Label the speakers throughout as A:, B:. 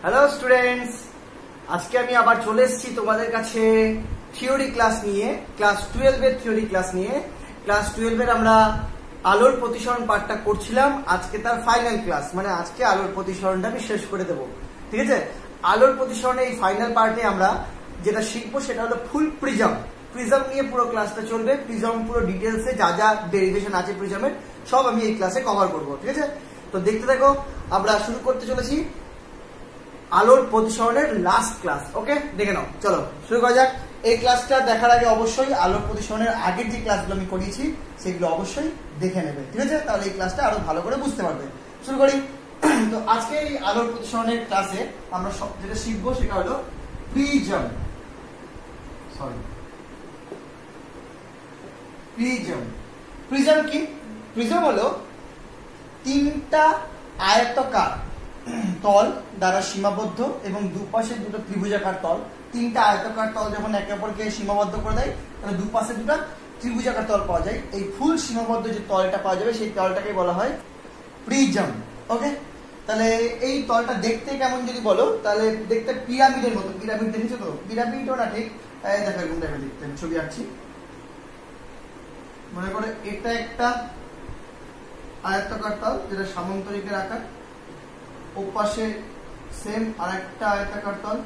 A: Hello students, আজকে আমি আবার চলে এসেছি তোমাদের কাছে থিওরি ক্লাস নিয়ে। ক্লাস 12 এর থিওরি ক্লাস নিয়ে। ক্লাস 12 এর আমরা আলোর প্রতিসরণ পাঠটা করছিলাম, আজকে তার ফাইনাল ক্লাস, মানে আজকে আলোর প্রতিসরণটা আমি শেষ করে দেবো। ঠিক আছে, আলোর প্রতিসরণের এই ফাইনাল পার্টে আমরা যেটা শিখবো সেটা হলো ফুল প্রিজম। প্রিজম নিয়ে পুরো ক্লাসটা চলবে। প্রিজম পুরো ডিটেলসে যা যা ডেরিভেশন আছে প্রিজমের সব আমি এই ক্লাসে কভার করবো। ঠিক আছে, তো দেখতে থাকো। আমরা শুরু করতে চলেছি আলোর প্রতিসরণের লাস্ট ক্লাস। ওকে, দেখে নাও, চলো শুরু করা যাক। এই ক্লাসটা দেখার আগে অবশ্যই আলোর প্রতিসরণের আগের যে ক্লাসগুলো আমি করিয়েছি সেগুলো অবশ্যই দেখে নেবে। ঠিক আছে, তাহলে এই ক্লাসটা আরো ভালো করে বুঝতে পারবে। শুরু করি। তো আজকে এই আলোর প্রতিসরণের ক্লাসে আমরা যেটা শিখবো সেটা হলো প্রিজম। প্রিজম কি? প্রিজম হলো তিনটা আয়তাকার তল দ্বারা সীমাবদ্ধ এবং দুপাশে দুটো ত্রিভুজাকার তল। তিনটা আয়তাকার তল যখন একে অপরকে সীমাবদ্ধ করে দেয় তাহলে দুপাশে দুটো ত্রিভুজাকার তল পাওয়া যায়। এই ফুল সীমাবদ্ধ যে তলটা পাওয়া যাবে সেই তলটাকে বলা হয় প্রিজম। ওকে, তাহলে এই তলটা দেখতে কেমন যদি বলো, তাহলে দেখতে পিরামিডের মতো। পিরামিড দেখেছো তো? পিরামিডও না ঠিক, দেখো এরকম টাইপের দেখতে। ছবি আঁকছি, মনে করে এটা একটা আয়তাকার তল যেটা সামান্তরিকের আকার, ওপাশে সেম আর একটা আয়তাকার তল।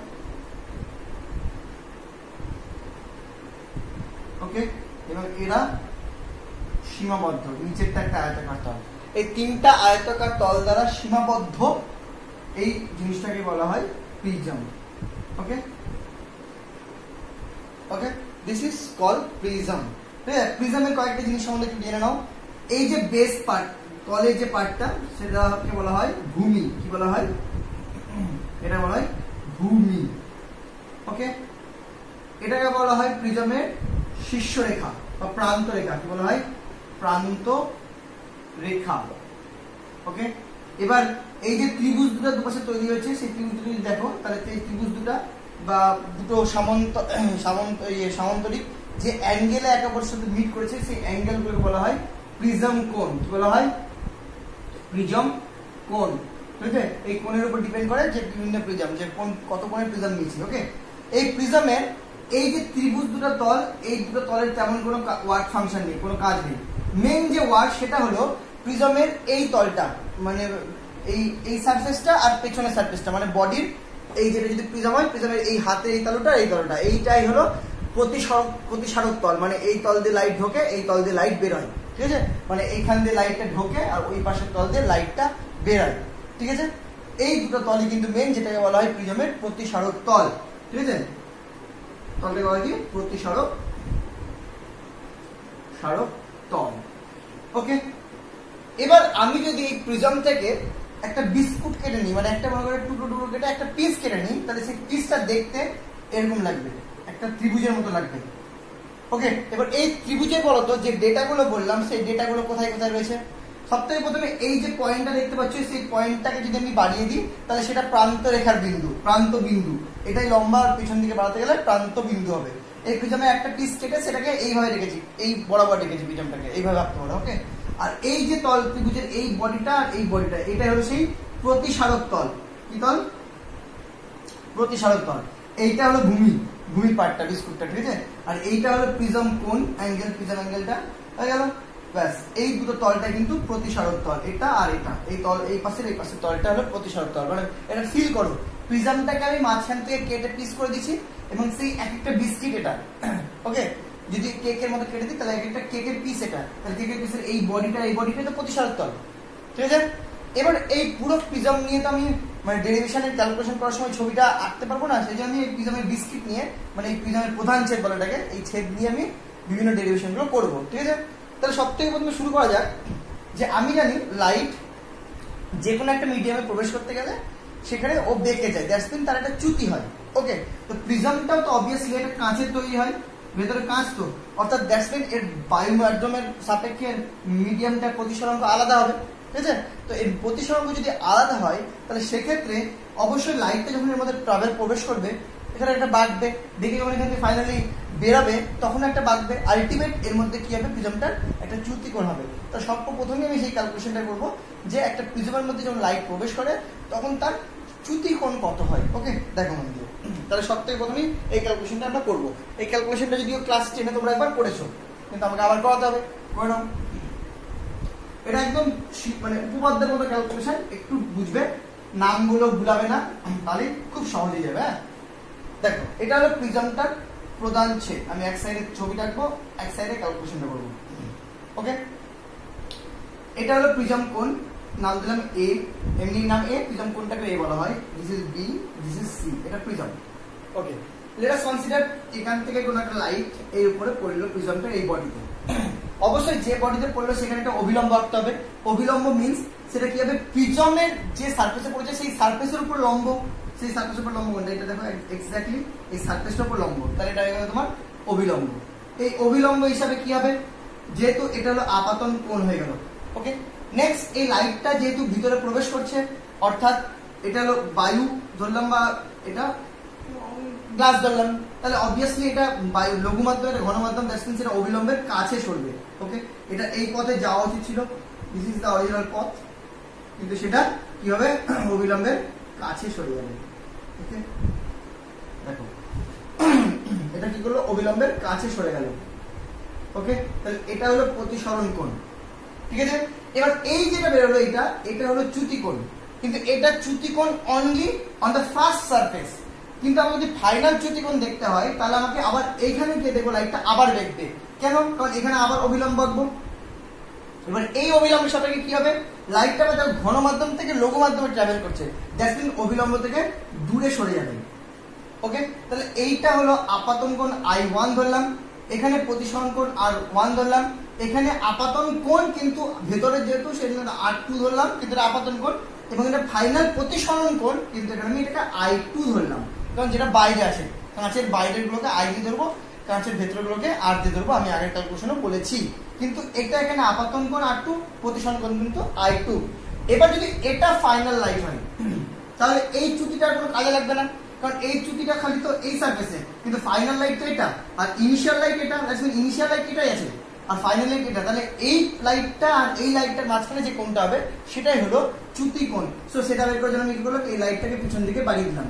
A: ওকে, এবং এরা সীমাবদ্ধ, নিচেরটা একটা আয়তাকার তল। এই তিনটা আয়তাকার তল দ্বারা সীমাবদ্ধ এই জিনিসটাকে বলা হয় prism. Okay okay, this is called prism. প্রিজমের কয়েকটা জিনিস সম্বন্ধে একটু জেনে নাও। এই যে বেস পার্ট, তলের যে পার্টটা, সেটাকে বলা হয় ভূমি। কি বলা হয়? এটা বলা হয় ভূমি। ওকে, এটাকে বলা হয় প্রিজমের শীর্ষ রেখা বা প্রান্ত রেখা। কি বলা হয়? প্রান্ত রেখা। ওকে, এবার এই যে ত্রিভুজ দুটো দুপাশে তৈরি হয়েছে, সেই ত্রিভুজ দুটো যদি দেখো তাহলে এই ত্রিভুজ দুটা বা দুটো সামান্তরিক যে অ্যাঙ্গেলে একে অপরের সাথে মিট করেছে সেই অ্যাঙ্গেলগুলোকে বলা হয় প্রিজম কোণ। কি বলা হয়? প্রিজম কোণ। ঠিক আছে, এই কোণের উপর ডিপেন্ড করে যে বিভিন্ন প্রিজম, যে কোন কত কোণের প্রিজম নিয়েছি। ওকে, এই প্রিজমের এই যে ত্রিভুজ দুটো তল, এই দুটো তলের তেমন কোনো ওয়ার্ক ফাংশন নেই, কোনো কাজ নেই। মেইন যে ওয়ার্ক সেটা হলো প্রিজমের এই তলটা, মানে এই সারফেসটা আর পেছনের সারফেসটা, মানে বডির এই যেটা যদি প্রিজম হয়, প্রিজমের এই হাতে এই তলটা এই তলটা, এইটাই হলো প্রতিসারক তল। মানে এই তল দিয়ে লাইট ঢোকে, এই তল দিয়ে লাইট বের হয়। ঠিক আছে, মানে এইখান দিয়ে লাইটটা ঢোকে আর ওই পাশের তল দিয়ে লাইটটা বের হয়। ঠিক আছে, এই দুটো তলই কিন্তু মেন, যেটাকে বলা হয় প্রিজমের প্রতিসারক তল। ঠিক আছে, তলটাকে বলা হয় কি? প্রতিসারক তল। ওকে, এবার আমি যদি এই প্রিজম থেকে একটা বিস্কুট কেটে নিই, মানে একটা মনে করে টুকরো টুকরো কেটে একটা পিস কেটে নিই, তাহলে সেই পিসটা দেখতে এরকম লাগবে, একটা ত্রিভুজের মতো লাগবে। ওকে, এবার এই ত্রিভুজের বলতো যে ডেটাগুলো বললাম, সেই ডেটাগুলো কোথায় কোথায় রয়েছে? সবথেকে প্রথমে এই যে পয়েন্টটা দেখতে পাচ্ছ, সেই পয়েন্টটাকে যদি আমি বাড়িয়ে দিই তাহলে সেটা প্রান্ত রেখার বিন্দু, প্রান্ত বিন্দু। এটাই লম্বা আর পিছন দিকে বাড়াতে গেলে প্রান্ত বিন্দু হবে। এই প্রিজমে একটা পিস কেটে সেটাকে এইভাবে রেখেছি, এই বরাবর রেখেছি প্রিজমটাকে, এইভাবে রাখতে পারো। ওকে, আর এই যে তল ত্রিভুজের এই বডিটা আর এই বডিটা, এটাই হলো সেই প্রতিসারক তল। কি তল? প্রতিসারক তল। এইটা হলো ভূমি পার্টটা, বিস্কুটটা। ঠিক আছে, আর এইটা হলো প্রিজম কোণ, অ্যাঙ্গেল, প্রিজম অ্যাঙ্গেলটা হয়ে গেল। ব্যাস, এই দুটো তলটা কিন্তু প্রতিসারক তল, এটা আর এটা। এই তল, এই পাশের তলটা হলো প্রতিসারক তল। মানে এটা ফিল করো, প্রিজমটাকে আমি মাঝখান থেকে কেটে পিস করে দিচ্ছি এবং সেই এক একটা বিস্কিট এটা। ওকে, যদি কেকের মতো কেটে দিই তাহলে এক একটা কেকের পিস এটা, তাহলে কেকের পিসের এই বডিটা তো প্রতিসারক তল। ঠিক আছে, এবার এই পুরো প্রিজম নিয়ে তো আমি মানে ডেরিভেশনের ক্যালকুলেশন করার সময় ছবিটা আঁকতে পারবো না, সেই জন্য আমি এই প্রিজমের বিস্কিট নিয়ে, মানে এই প্রিজমের প্রধান ছেদ বলে এটাকে, এই ছেদ নিয়ে আমি বিভিন্ন ডেরিভেশন গুলো করবো। ঠিক আছে, তাহলে সব থেকে প্রথমে শুরু করা যাক যে আমি জানি লাইট যে কোনো একটা মিডিয়ামে প্রবেশ করতে গেলে সেখানে ও বেঁকে যায়, দ্যাটস মিন তার একটা চ্যুতি হয়। ওকে, তো প্রিজমটাও তো অবভিয়াসলি একটা কাঁচের তৈরি হয়, ভেতরে কাঁচ তো, অর্থাৎ দ্যাটস মিন এর বায়ু মাধ্যমের সাপেক্ষে মিডিয়ামটার প্রতিসরাঙ্ক আলাদা হবে। ঠিক আছে, তো এর প্রতিসরাঙ্ক যদি আলাদা হয় তাহলে সেক্ষেত্রে অবশ্যই লাইটটা যখন এর মধ্যে প্রবেশ করবে এখানে একটা বাঁকবে, দেখে যখন এখান থেকে ফাইনালি বেরাবে তখন একটা বাঁকবে, আলটিমেট এর মধ্যে কি হবে? প্রিজমটার একটা চ্যুতিকোণ হবে। তো সর্বপ্রথমে আমি সেই ক্যালকুলেশনটা করবো যে একটা প্রিজমের মধ্যে যখন লাইট প্রবেশ করে তখন তার চ্যুতিকোণ কত হয়। ওকে, দেখো বন্ধু, তাহলে সব থেকে প্রথমেই এই ক্যালকুলেশনটা আমরা করবো। এই ক্যালকুলেশনটা যদিও ক্লাস 10-এ তোমরা একবার করেছো, কিন্তু আমাকে আবার করাতে হবে। করে নাও। এটা একদম মানে উপপাদ্যের মতো ক্যালকুলেশন, একটু বুঝবে, নামগুলো ভুলাবে না, তাহলে খুব সহজে যাবে। হ্যাঁ, দেখো এটা হলো প্রিজমটার প্রধান ছেদ। আমি এক সাইডে ছবি রাখবো, এক সাইডে ক্যালকুলেশনটা করবো। ওকে, এটা হলো প্রিজম কোণ, নাম দিলাম এ, এমনি নাম এ, প্রিজম কোণটাকে এ বলা হয়। This is B, this is C, এটা prism. Okay, let us consider এখান থেকে কোনো একটা লাইট এর উপরে পড়লো প্রিজমটা এই বডিতে। অবশ্যই যে বডিতে পড়লো সেখানে একটা অভিলম্ব আঁকতে হবে। অভিলম্ব মিন্স সেটা কি হবে, প্রিজমের যে সারফেসে পড়েছে সেই সারফেসের উপর লম্ব। সেই সারফেসের উপর লম্ব কোনটা, এটা দেখো এক্স্যাক্টলি এই সারফেসটার উপর লম্ব, তাহলে এটা হয়ে গেল তোমার অভিলম্ব। এই অভিলম্ব হিসাবে কি হবে, যেহেতু এটা হলো আপাতন কোণ হয়ে গেল। ওকে, নেক্সট এই লাইটটা যেহেতু ভিতরে প্রবেশ করছে, অর্থাৎ এটা হলো বায়ু ধরলাম বা এটা গ্লাস ধরলাম, তাহলে অবভিয়াসলি এটা বায়ু লঘু মাধ্যম, এটা ঘন মাধ্যম, দ্যাটস মিন্স এটা অবিলম্বের কাছে সরবে। ওকে, এটা এই পথে যাওয়া উচিত ছিল, দিস ইজ দ্য অরিজিনাল পথ, কিন্তু সেটা কি হবে, অবিলম্বের কাছে সরে যাবে। ওকে, দেখো এটা কি করলো, অবিলম্বের কাছে সরে গেল। ওকে, তাহলে এটা হলো প্রতিসরণ কোণ। ঠিক আছে, এবার এই যেটা বেরোলো এটা হলো চ্যুতিকোণ, কিন্তু এটা চ্যুতিকোণ only on the first surface. কিন্তু আমি যদি ফাইনাল চ্যুতিকোণ দেখতে হয়, তাহলে আমাকে আবার এইখানে গিয়ে দেখবো লাইটটা আবার দেখবে। কেন, কারণ এখানে আবার অবিলম্ব আঁকবো। এবার এই অবিলম্বের সাথে কি হবে, লাইটটা যখন ঘন মাধ্যম থেকে লঘু মাধ্যমে ট্রাভেল করছে, দ্যাটস মিন অবিলম্ব থেকে দূরে সরে যাবে। ওকে, তাহলে এইটা হলো আপাতন কোণ I1 ধরলাম, এখানে প্রতিসরণ কোণ R1 ধরলাম, এখানে আপাতন কোণ কিন্তু ভেতরে যেহেতু সেজন্য R2 ধরলাম, কিন্তু এটা আপাতন কোণ, এবং এটা ফাইনাল প্রতিসরণ কোণ, কিন্তু এখানে আমি এটাকে I2 ধরলাম, কারণ যেটা বাইরে আছে, কাঁচের বাইরের গুলোকে I দিয়ে ধরবো, কাঁচের ভেতরের গুলোকে R দিয়ে ধরবো, আমি আগের ক্যালকুলেশনে বলেছি। কিন্তু এটা এখানে আপাতন কোণ R2, প্রতিসরণ কোণ কিন্তু I2। এবার যদি এটা ফাইনাল লাইট হয়, তাহলে এই চ্যুতিটার কোনো কাজে লাগবে না, কারণ এই চ্যুতিটা খালি তো এই সারফেসে, কিন্তু ফাইনাল লাইট তো এটা, আর ইনিশিয়াল লাইট এটা, ইনিশিয়াল লাইট এটাই আছে, আর ফাইনাল লাইট এটা। তাহলে এই লাইটটা আর এই লাইটটার মাঝখানে যে কোণটা হবে সেটাই হলো চ্যুতিকোণ। সো সেটা বের করার জন্য আমি কি করলাম, এই লাইটটাকে পিছন দিকে বাড়িয়ে দিলাম,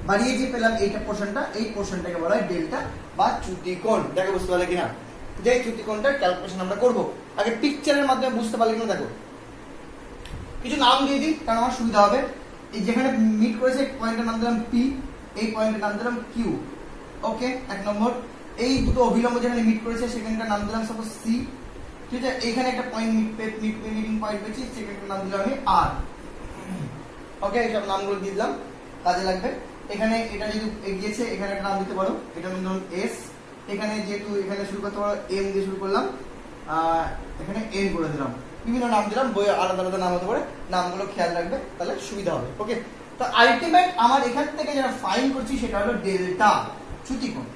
A: বাড়িয়ে যে পেলাম এইটা পোর্শনটা, এই পোর্শনটাকে বলা হয় ডেল্টা বা চ্যুতিকোণ। দেখো বুঝতে পারলে কিনা, যে চ্যুতিকোণটার ক্যালকুলেশন আমরা করবো। আগে পিকচারের মাধ্যমে বুঝতে পারলে কিনা দেখো, কিছু নাম দিয়ে দিই কারণ আমার সুবিধা হবে। এই যেখানে মিট করেছে পয়েন্টের নাম দিলাম পি, এই পয়েন্টের নাম দিলাম কিউ। ওকে, এক নম্বর। এই দুটো অভিলম্ব যেখানে মিট করেছে সেখানকার নাম দিলাম সাপোজ সি। ঠিক আছে, এইখানে একটা পয়েন্ট মিটিং পয়েন্ট পেয়েছি, সেখানকার নাম দিলাম আমি আর। ওকে, এইসব নামগুলো দিয়ে দিলাম, কাজে লাগবে। এখানে এটা যেহেতু এগিয়েছে, এখানে একটা নাম দিতে পারো, এটা নাম দিলাম এস। এখানে যেহেতু এখানে শুরু করতে পারো এম দিয়ে শুরু করলাম, এখানে এন করে দিলাম, বিভিন্ন নাম দিলাম, বই আলাদা আলাদা নাম হতে পারে, নামগুলো খেয়াল রাখবে, তাহলে সুবিধা হবে। ওকে, তো আলটিমেট আমার এখান থেকে যারা ফাইন করছি সেটা হলো ডেল্টা, চ্যুতিকোণ।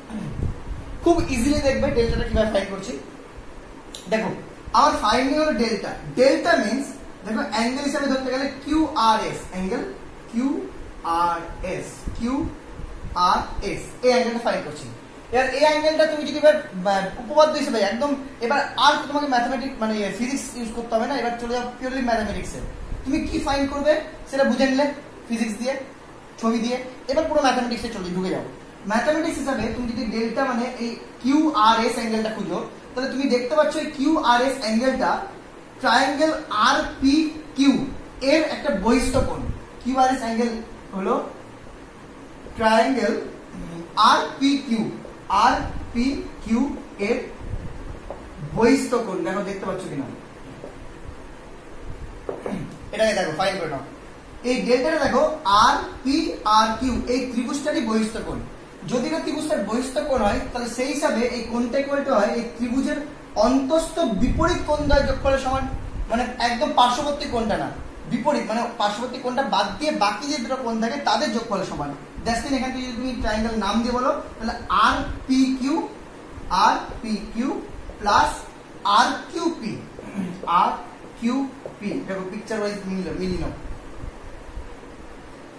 A: খুব ইজিলি দেখবে ডেল্টাটা কিভাবে ফাইন করছি। দেখো আমার ফাইন্ডিং হলো ডেল্টা। ডেল্টা মিন্স দেখো অ্যাঙ্গেল হিসাবে ধরতে গেলে Q R S, angle Q R S, Q R S, এই অ্যাঙ্গেলটা ফাইন করছি। এবার এই অ্যাঙ্গেলটা তুমি যদি এবার উপপাদ্য হিসেবে একদম, এবার আর তোমাকে ম্যাথমেটিক্স মানে ফিজিক্স ইউজ করতে হবে না, এবার চলে যাও পিওরলি ম্যাথমেটিক্সে। তুমি কি ফাইন করবে সেটা বুঝে নিলে ফিজিক্স দিয়ে, ছবি দিয়ে, এবার পুরো ম্যাথমেটিক্সে চলে ঢুকে যাও। ম্যাথমেটিক্স হিসাবে তুমি যদি ডেল্টা মানে এই কিউ আর এস অ্যাঙ্গেলটা খুঁজো, তাহলে তুমি দেখতে পাচ্ছ এই কিউ আর এস অ্যাঙ্গেলটা ট্রায়াঙ্গেল আর পি কিউ এর একটা বহিস্থ কোণ। কিউ আর এস অ্যাঙ্গেল হলো ট্রায়াঙ্গেল আর পি কিউ, আর পি কিউ এর বহিস্থ কোণ। দেখো দেখতে পাচ্ছ কিনা, এটাকে দেখো ফাইন করে নাও। এই ডেল্টাটা দেখো আর পি আর কিউ এই ত্রিভুজটারই বহিস্থ কোণ। যদি না ত্রিভুজটার বহিস্থ কোণ হয়, তাহলে সেই হিসাবে এই কোণটা ইকুয়াল টু হয় এই ত্রিভুজের অন্তস্থ বিপরীত কোণ দ্বয় যোগফলের সমান। মানে একদম পার্শ্ববর্তী কোণটা না, বিপরীত, মানে পার্শ্ববর্তী কোণটা বাদ দিয়ে বাকি যে দুটো কোণ থাকে তাদের যোগফলের সমান। দ্যাটস মিন এখান থেকে যদি তুমি ট্রায়াঙ্গেল নাম দিয়ে বলো, তাহলে আর পি কিউ প্লাস আর কিউ পি, আর কিউ পি। দেখো পিকচার ওয়াইজ মিলিয়ে নাও।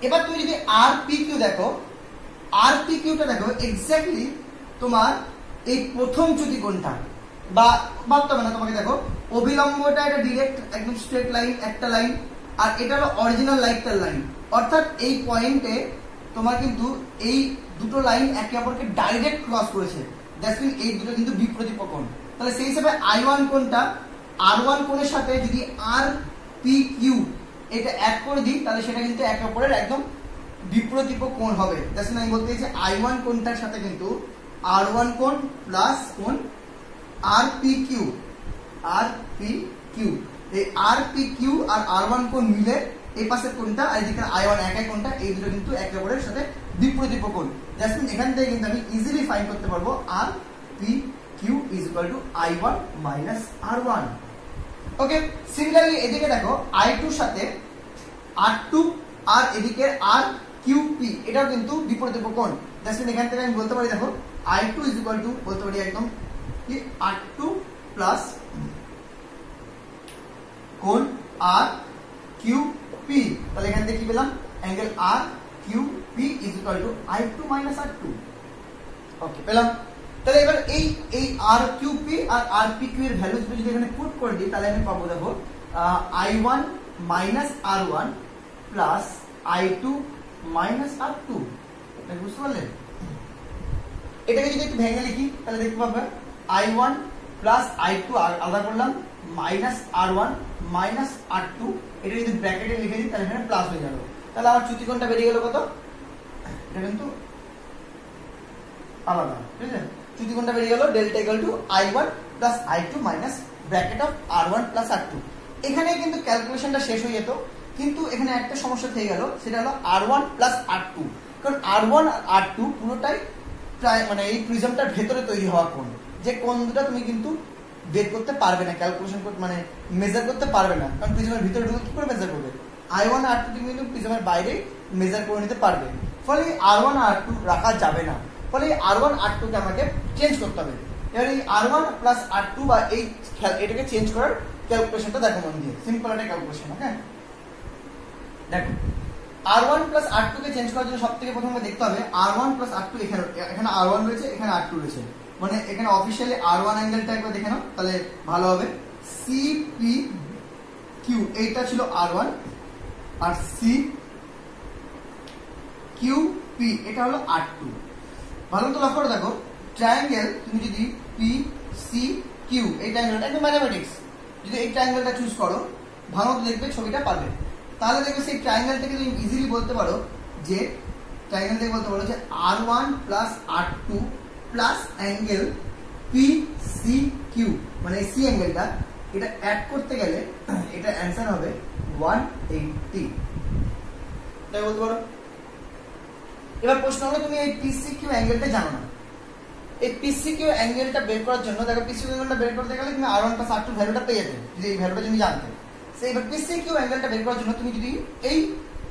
A: এবার তুমি যদি আর পি কিউ দেখো, আর পি কিউটা দেখো এক্স্যাক্টলি তোমার এই প্রথম চ্যুতিকোণটা, বা ভাবতে হবে না তোমাকে। দেখো অভিলম্বটা এটা ডিরেক্ট একদম স্ট্রেট লাইন, একটা লাইন, আর এটা হলো অরিজিনাল লাইটটার লাইন, অর্থাৎ এই পয়েন্টে তোমার কিন্তু এই দুটো লাইন একে অপরকে ডাইরেক্ট ক্রস করেছে, দ্যাটস মিন এই দুটো কিন্তু বিপ্রতীপ কোণ। তাহলে সেই হিসাবে I1 কোণটা R1 কোণের সাথে যদি RPQ এটা অ্যাড করে দিই তাহলে সেটা কিন্তু একে অপরের একদম বিপ্রতীপ কোণ হবে। দ্যাটস মিন আমি বলতে চাইছি I1 কোণটার সাথে কিন্তু R1 কোণ প্লাস কোণ RPQ এই RPQ আর R1 কোণ মিলে এই পাশের কোণটা আর এদিকে I1 একাই কোণটা, এই দুটো কিন্তু একে অপরের সাথে বিপ্রতীপ কোণ। দ্যাটস মিন এখান থেকে কিন্তু আমি ইজিলি ফাইন্ড করতে পারবো RPQ is equal two I1 minus R1। Okay, similarly এদিকে দেখো I2 সাথে R2 আর এদিকে RQP এটাও কিন্তু বিপরীত কোণ। দ্যাটস মিন এখান থেকে আমি বলতে পারি দেখো I2 ইজ ইকুয়াল টু বলতে পারি একদম কি R2 প্লাস কোণ RQP। তাহলে এখান থেকে কি পেলাম, angle RQP is equal to I2 minus R2। ওকে, পেলাম। তাহলে এবার এই RQP আর RPQ এর ভ্যালু যদি এখানে পুট করে দিই তাহলে আমি পাবো দেখো I1 minus R1 plus I2 minus R2। বুঝতে পারলেন? এটাকে যদি একটু ভেঙে লিখি তাহলে দেখতে পাবে I1 প্লাস I2 আলাদা করলাম মাইনাস R1 মাইনাস R2, এটা যদি ব্র্যাকেটে লিখে দিই তাহলে এখানে প্লাস হয়ে যাবে। তাহলে আমার চ্যুতিকোণটা বেরিয়ে গেল কত, এটা কিন্তু আলাদা, ঠিক আছে? চ্যুতিকোণটা বেরিয়ে গেল delta equal to I1 plus I2 minus bracket of R1 plus R2। এখানে কিন্তু ক্যালকুলেশনটা শেষ হয়ে যেত, কিন্তু এখানে একটা সমস্যা থেকে গেল, সেটা হলো R1 প্লাস R2, কারণ R1 আর R2 পুরোটাই প্রায় মানে এই প্রিজমটার ভেতরে তৈরি হওয়া কোণ, যে কোণ দুটো তুমি কিন্তু বের করতে পারবে না, ক্যালকুলেশন করতে মানে মেজার করতে পারবে না, কারণ প্রিজমের ভিতরে ঢুকে কি করে মেজার করবে? I1 আর R2 তুমি কিন্তু প্রিজমের বাইরে মেজার করে নিতে পারবে, ফলে R1 আর R2 রাখা যাবে না, ফলে R1 R2 কে আমাকে চেঞ্জ করতে হবে। এবার এই R1 প্লাস R2 বা এটাকে চেঞ্জ করার ক্যালকুলেশনটা দেখো মন দিয়ে, সিম্পল একটা ক্যালকুলেশন। হ্যাঁ, দেখো R1 প্লাস R2 কে চেঞ্জ করার জন্য সবথেকে প্রথমে দেখতে হবে R1 প্লাস R2 এখানে R1 রয়েছে, এখানে R2 রয়েছে, মানে এখানে অফিশিয়ালি R1 অ্যাঙ্গেলটা একবার দেখে নাও তাহলে ভালো হবে। CPQ এইটা ছিল R1 আর CQP এটা হলো R2। ভালো তো লক্ষ্য করে দেখো, ট্রায়াঙ্গেল তুমি যদি PCQ এই ট্রায়াঙ্গেলটা একদম ম্যাথমেটিক্স, যদি এই ট্রায়াঙ্গেলটা চুজ করো ভালো তো দেখবে ছবিটা পাবে, তাহলে দেখবে সেই ট্রায়াঙ্গেল থেকে তুমি ইজিলি বলতে পারো যে R1 plus R2 plus angle PCQ মানে C অ্যাঙ্গেলটা, এটা অ্যাড করতে গেলে এটা অ্যান্সার হবে 180, তাই বলতে পারো। এবার প্রশ্ন হলো তুমি এই PCQ অ্যাঙ্গেলটা জানো না, এই PCQ অ্যাঙ্গেলটা বের করার জন্য দেখো PCQ অ্যাঙ্গেলটা বের করতে গেলে তুমি R1 প্লাস R2 ভ্যালুটা পেয়ে যেতে, যদি এই ভ্যালুটা তুমি জানতে। সেই এবার PCQ অ্যাঙ্গেলটা বের করার জন্য তুমি যদি এই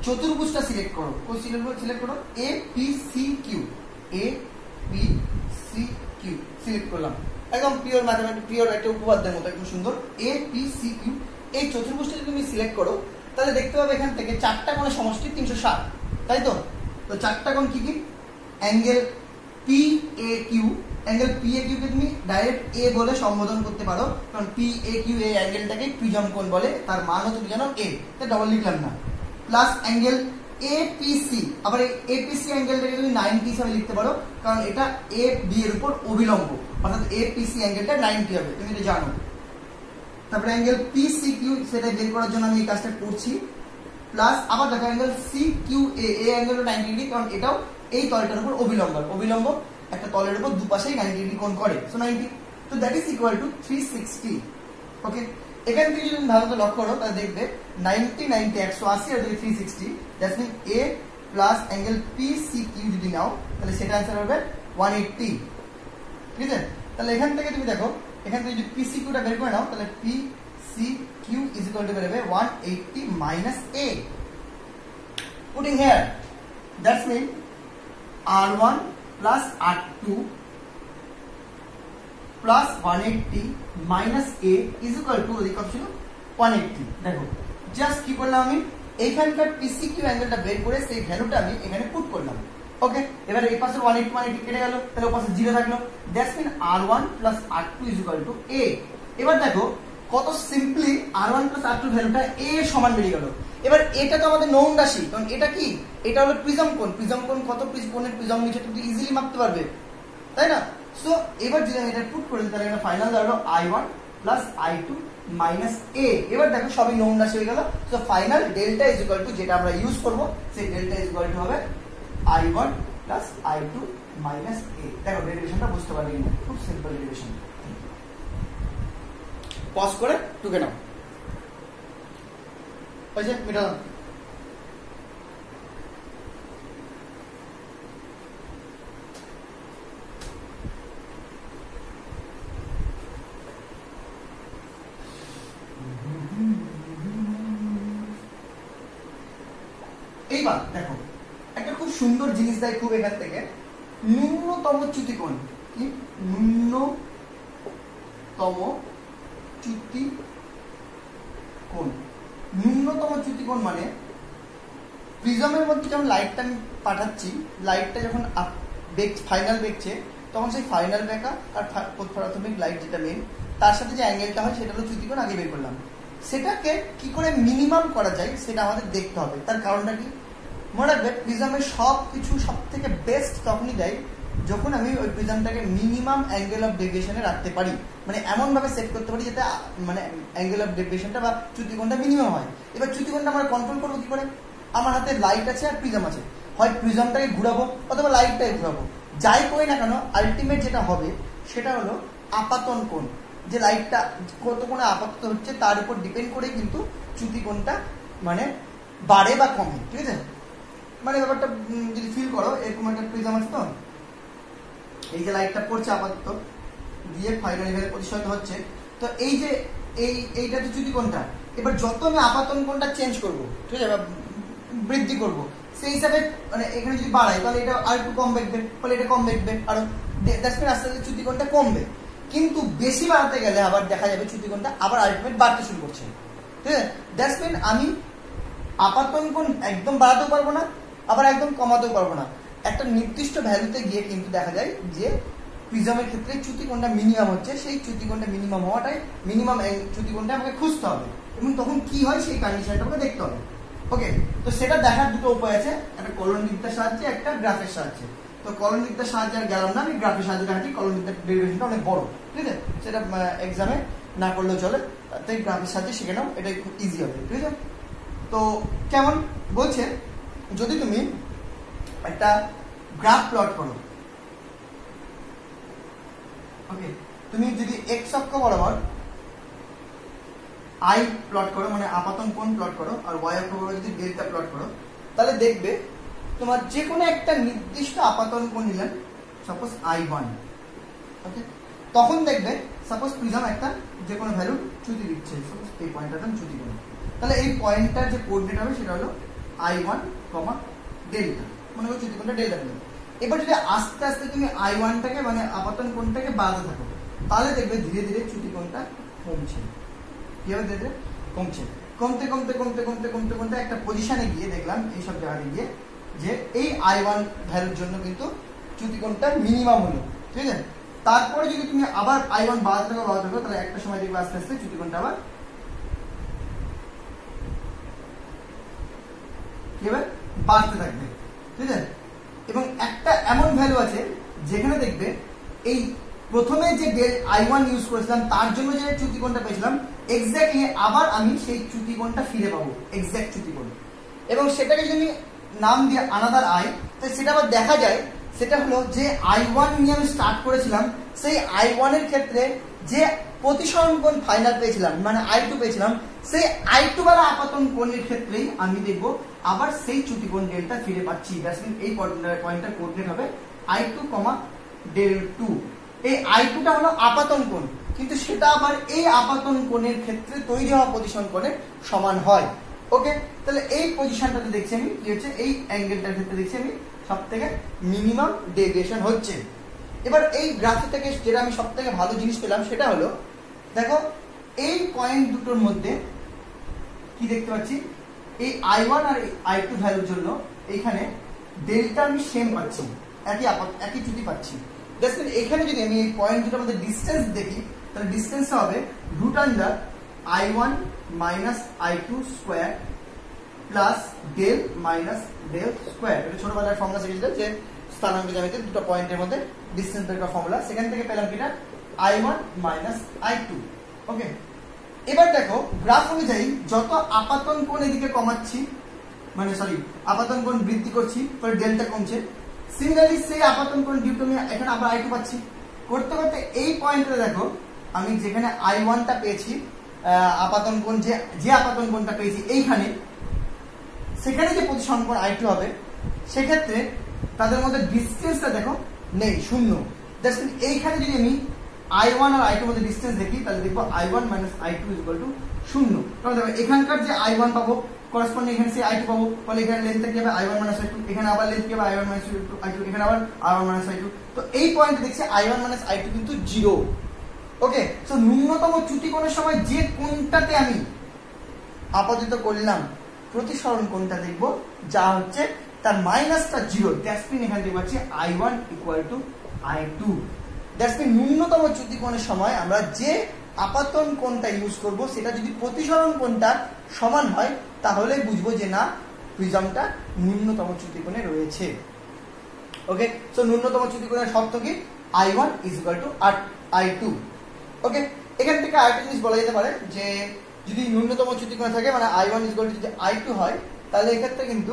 A: চতুর্ভুজটা সিলেক্ট করো, কোন সিলেক্ট করো APCQ সিলেক্ট করলাম, একদম পিওর ম্যাথমেটিক্স, পিওর একটা উপপাদ্যের মতো একদম সুন্দর। APCQ এই চতুর্ভুজটা যদি তুমি সিলেক্ট করো তাহলে দেখতে পাবে এখান থেকে চারটা কোণের সমষ্টি 360, তাই তো? তো চারটা কোণ কি কি? অ্যাঙ্গেল PAQ, অ্যাঙ্গেল PAQ কে তুমি ডাইরেক্ট A বলে সম্বোধন করতে পারো, কারণ PAQ এই অ্যাঙ্গেলটাকে প্রিজম কোণ বলে, তার মান হচ্ছে তুমি জানো A, তাই ডবল লিখলাম না। প্লাস অ্যাঙ্গেল APC, আবার এই APC অ্যাঙ্গেলটাকে তুমি 90 হিসাবে লিখতে পারো, কারণ এটা AB এর উপর অভিলম্ব, অর্থাৎ APC অ্যাঙ্গেলটা 90 হবে, তুমি এটা জানো। তারপরে অ্যাঙ্গেল PCQ সেটা বের করার জন্য আমি এই কাজটা করছি। প্লাস আবার দেখো অ্যাঙ্গেল CQA, এই অ্যাঙ্গেলটা 90 ডিগ্রি, কারণ এটাও এই তলটার উপর অভিলম্ব একটা তলের উপর দুপাশেই 90 ডিগ্রি কোণ করে, সো 90, তো দ্যাট ইজ ইকুয়াল টু 360। ওকে, এখান থেকে যদি ভালো করে লক্ষ্য করো তাহলে দেখবে 90 180 আর 360, that's mean A plus angle PCQ যদি নাও তাহলে সেটা आंसर হবে 180, ঠিক আছে? তাহলে এখান থেকে তুমি দেখো, এখান থেকে যদি PCQ টা বের করে নাও তাহলে PCQ ইজ ইকুয়াল টু বের হবে 180 minus A, putting here that's mean R1 plus R2 plus 180 minus A is equal to ওদিকে ছিল 180। দেখো জাস্ট কি করলাম আমি, এইখানকার PCQ অ্যাঙ্গেলটা বের করে সেই ভ্যালুটা আমি এখানে পুট করলাম। ওকে, এবারে এই পাশে 180 কেটে গেল, তাহলে ওই পাশে 0 থাকলো, that's mean R1 plus R2 is equal to A। এবার দেখো কত সিম্পলি R1 প্লাস R2 ভ্যালুটা A এর সমান বেরিয়ে গেল। এবার এটা তো আমাদের নৌন রাশি, কারণ এটা কি, এটা হলো প্রিজম কোণ। প্রিজম কোণ কত কোণের প্রিজম নিচে তুমি ইজিলি মাপতে পারবে, তাই না? সো এবার যদি আমি এটা পুট করে দিই তাহলে এটা ফাইনাল দাঁড়ালো I1 plus I2 minus A। এবার দেখো সবই নৌন রাশি হয়ে গেল। So final delta is equal two, যেটা আমরা ইউজ করব, সেই ডেল্টা ইজ ইকুয়াল টু হবে I1 plus I2 minus A। দেখো ডেরিভেশনটা বুঝতে পারলে কিনা, খুব সিম্পল ডেরিভেশন। পজ করে টুকে নাও, হয়েছে, মেটালাম। এইবার দেখো একটা খুব সুন্দর জিনিস দেয় খুব এখান থেকে, ন্যূনতম চ্যুতিকোণ। কি ন্যূনতম চ্যুতিকোণ? ন্যূনতম চ্যুতিকোণ মানে প্রিজমের মধ্যে যখন লাইটটা আমি পাঠাচ্ছি, লাইটটা যখন ফাইনাল বেঁকছে, তখন সেই ফাইনাল বেঁকা আর প্রাথমিক লাইট যেটা মেন, তার সাথে যে অ্যাঙ্গেলটা হয় সেটা হলো চ্যুতিকোণ। আগে বের করলাম, সেটাকে কি করে মিনিমাম করা যায় সেটা আমাদের দেখতে হবে। তার কারণটা কি, মনে রাখবে প্রিজমের সব কিছু সব থেকে বেস্ট তখনই দেয় যখন আমি ওই প্রিজমটাকে মিনিমাম অ্যাঙ্গেল অফ ডেভিয়েশনে রাখতে পারি, মানে এমন ভাবে সেট করতে পারি যাতে মানে অ্যাঙ্গেল অফ ডেভিয়েশনটা বা চ্যুতিকোণটা মিনিমাম হয়। এবার চ্যুতিকোণটা আমরা কন্ট্রোল করবো কি করে? আমার হাতে লাইট আছে আর প্রিজম আছে, হয় প্রিজমটাকে ঘুরাবো অথবা লাইটটাকে ঘুরাবো, যাই করি না কেন আলটিমেট যেটা হবে সেটা হলো আপাতন কোণ। যে লাইটটা কত কোণে আপাতত হচ্ছে তার উপর ডিপেন্ড করে কিন্তু চ্যুতিকোণটা মানে বাড়ে বা কমে, ঠিক আছে? মানে ব্যাপারটা যদি ফিল করো, এরকম একটা প্রিজম আছে, তো এই যে লাইটটা পড়ছে আপাতত দিয়ে ফাইনাল লেভেলে প্রতিসরিত হচ্ছে, তো এই যে এইটা তো চ্যুতিকোণটা। এবার যত আমি আপাতন কোণটা চেঞ্জ করবো, ঠিক আছে, বৃদ্ধি করবো, সেই হিসাবে মানে এখানে যদি বাড়াই তাহলে এটা আর একটু কম বেঁকবে, ফলে এটা কম বেঁকবে, আরো আস্তে আস্তে চ্যুতিকোণটা কমবে। কিন্তু বেশি বাড়াতে গেলে আবার দেখা যাবে চ্যুতিকোণটা আবার আলটিমেট বাড়তে শুরু করছে, ঠিক আছে? দ্যাটস মিন আমি আপাতন কোণ একদম বাড়াতেও পারবো না, আবার একদম কমাতেও পারবো না। একটা নির্দিষ্ট ভ্যালুতে গিয়ে কিন্তু দেখা যায় যে প্রিজমের ক্ষেত্রে চ্যুতিকোণটা মিনিমাম হচ্ছে, সেই চ্যুতিকোণটা মিনিমাম হওয়াটাই মিনিমাম চ্যুতিকোণটা আমাকে খুঁজতে হবে, এবং তখন কি হয় সেই কন্ডিশনটা আমাকে দেখতে হবে। ওকে, তো সেটা দেখার দুটো উপায় আছে, একটা কলনবিদ্যার সাহায্যে, একটা গ্রাফের সাহায্যে। তো কলনবিদ্যার সাহায্যে আর গেলাম না, আমি গ্রাফের সাহায্যে দেখাচ্ছি। কলনবিদ্যার ডেরিভেশনটা অনেক বড়, ঠিক আছে, সেটা এক্সামে না করলেও চলে, তাই গ্রাফের সাহায্যে শিখে নাও, এটাই খুব ইজি হবে, ঠিক আছে? তো কেমন বলছে, যদি তুমি একটা গ্রাফ প্লট করো, ওকে, তুমি যদি এক্স অক্ষ বরাবর আই প্লট করো, মানে আপাতন কোণ প্লট করো, আর ওয়াই অক্ষ বরাবর যদি ডেল্টা প্লট করো, তাহলে দেখবে তোমার যে কোনো একটা নির্দিষ্ট আপাতন কোণ নিলেন, সাপোজ I1, ওকে, তখন দেখবে সাপোজ প্রিজম একটা যে কোনো ভ্যালু চ্যুতি দিচ্ছে, এই পয়েন্টটার নাম চ্যুতিকোণ। তাহলে এই পয়েন্টটার যে কোঅর্ডিনেট হবে সেটা হলো I1, ডেল্টা, মনে করো চ্যুতিকোণটা ডেল্টা দিলাম। এবার যদি আস্তে আস্তে তুমি I1টাকে মানে আপাতন কোণটাকে বাড়াতে থাকো, তাহলে দেখবে ধীরে ধীরে চ্যুতিকোণটা কমছে। কি হবে? ধীরে ধীরে কমছে, কমতে কমতে কমতে কমতে কমতে কমতে একটা পজিশনে গিয়ে দেখলাম এইসব জায়গায় গিয়ে যে এই I1 ভ্যালুর জন্য কিন্তু চ্যুতিকোণটা মিনিমাম হলো, ঠিক আছে? তারপরে যদি তুমি আবার I1 বাড়াতে থাকো, তাহলে একটা সময় দেখবে আস্তে আস্তে চ্যুতিকোণটা আবার কি হবে? বাড়তে থাকবে, ঠিক আছে? এবং একটা এমন ভ্যালু আছে যেখানে দেখবে এই প্রথমে যে I1 ইউজ করেছিলাম তার জন্য যে চ্যুতিকোণটা পেয়েছিলাম, এক্স্যাক্টলি আবার আমি সেই চ্যুতিকোণটা ফিরে পাবো, এক্স্যাক্ট চ্যুতিকোণ। এবং সেটাকে যদি নাম দিয়ে আনাদার আই, তো সেটা আবার দেখা যায় সেটা হলো যে I1 নিয়ে আমি স্টার্ট করেছিলাম, সেই I1 এর ক্ষেত্রে যে প্রতিসরণ কোণ ফাইনাল পেয়েছিলাম, মানে I2 পেয়েছিলাম, সেই I2 বালা আপাতন কোণের ক্ষেত্রেই আমি দেখব আবার সেই চ্যুতিকোণ ডেল্টা ফিরে পাচ্ছি। দ্যাটস মিন এই পয়েন্টটার কোঅর্ডিনেট হবে I2, del2। এই I2টা হলো আপাতন কোণ, কিন্তু সেটা আবার এই আপাতন কোণের ক্ষেত্রে তৈরি হওয়া পজিশন কোণের সমান হয়। ওকে, তাহলে এই পজিশনটাতে দেখছি আমি কি হচ্ছে, এই অ্যাঙ্গেলটার ক্ষেত্রে দেখছি আমি সব থেকে মিনিমাম ডেভিয়েশন হচ্ছে। এবার এই গ্রাফ থেকে যেটা আমি সব থেকে ভালো জিনিস পেলাম সেটা হলো, দেখো এই পয়েন্ট দুটোর মধ্যে কি দেখতে পাচ্ছি, এই I1 আর I2 ভ্যালুর জন্য এইখানে ডেল্টা আমি সেম পাচ্ছি, একই চ্যুতি পাচ্ছি। দেখুন এখানে যদি আমি এই পয়েন্ট দুটোর মধ্যে ডিসটেন্স দেখি, তাহলে ডিসটেন্সটা হবে √I1 - I2 square plus del minus del square. এটা ছোটবেলার ফর্মুলা শিখেছিলাম যে স্থানাঙ্ক জ্যামিতিতে দুটো পয়েন্টের মধ্যে ডিসটেন্স বের করার ফর্মুলা। সেখান থেকে পেলাম কিনা I1 মাইনাস I2। ওকে, এবার দেখো গ্রাফ অনুযায়ী যত আপাতন কোণ এদিকে কমাচ্ছি, মানে সরি আপাতন কোণ বৃদ্ধি করছি, পরে ডেল্টা কমছে। সিমিলারলি সেই আপাতন কোণ ডিউটি আমি এখানে আবার I2 পাচ্ছি। করতে করতে এই পয়েন্টে দেখো আমি যেখানে I1 টা পেয়েছি, আপাতন কোণ যে আপাতন কোণটা পেয়েছি এইখানে, সেখানে যে প্রতিসরণ কোণ I2 হবে, সেক্ষেত্রে তাদের মধ্যে ডিসটেন্সটা দেখো নেই, শূন্য। দ্যাটস মিন এইখানে যদি আমি I1 আর I2 এর মধ্যে ডিসটেন্স দেখি, তাহলে দেখবো I1 minus I2 equal to শূন্য। কারণ দেখো এখানকার যে I1 পাবো করসপন্ডিং এখানে সেই I2 পাবো, ফলে এখানে লেন্থ কি হবে I1 মাইনাস I2, এখানে আবার লেন্থ কি হবে I1 মাইনাস I2, এখানে আবার R1 মাইনাস I2। তো এই পয়েন্টে দেখছি I1 মাইনাস I2 কিন্তু 0। ওকে, সো ন্যূনতম চ্যুতি কোণের সময় যে কোণটাতে আমি আপাতত করলাম প্রতিসরণ কোণটা দেখবো যা হচ্ছে তার মাইনাসটা 0। দ্যাটস মিন এখানে দেখতে পাচ্ছি I1 equal to I2। That's mean ন্যূনতম চ্যুতি কোণের সময় আমরা যে আপাতন কোণটা ইউজ করব সেটা যদি প্রতিসরণ কোণটা সমান হয়, তাহলে বুঝবো যে না প্রিজমটা ন্যূনতম চ্যুতি কোণে রয়েছে। ওকে, সো ন্যূনতম চ্যুতি কোণের শর্ত কি I1 is equal to I2। ওকে, এখান থেকে আরেকটা জিনিস বলা যেতে পারে যে যদি ন্যূনতম চ্যুতি কোণে থাকে, মানে I1 ইজ ইকুয়াল টু যদি I2 হয়, তাহলে এক্ষেত্রে কিন্তু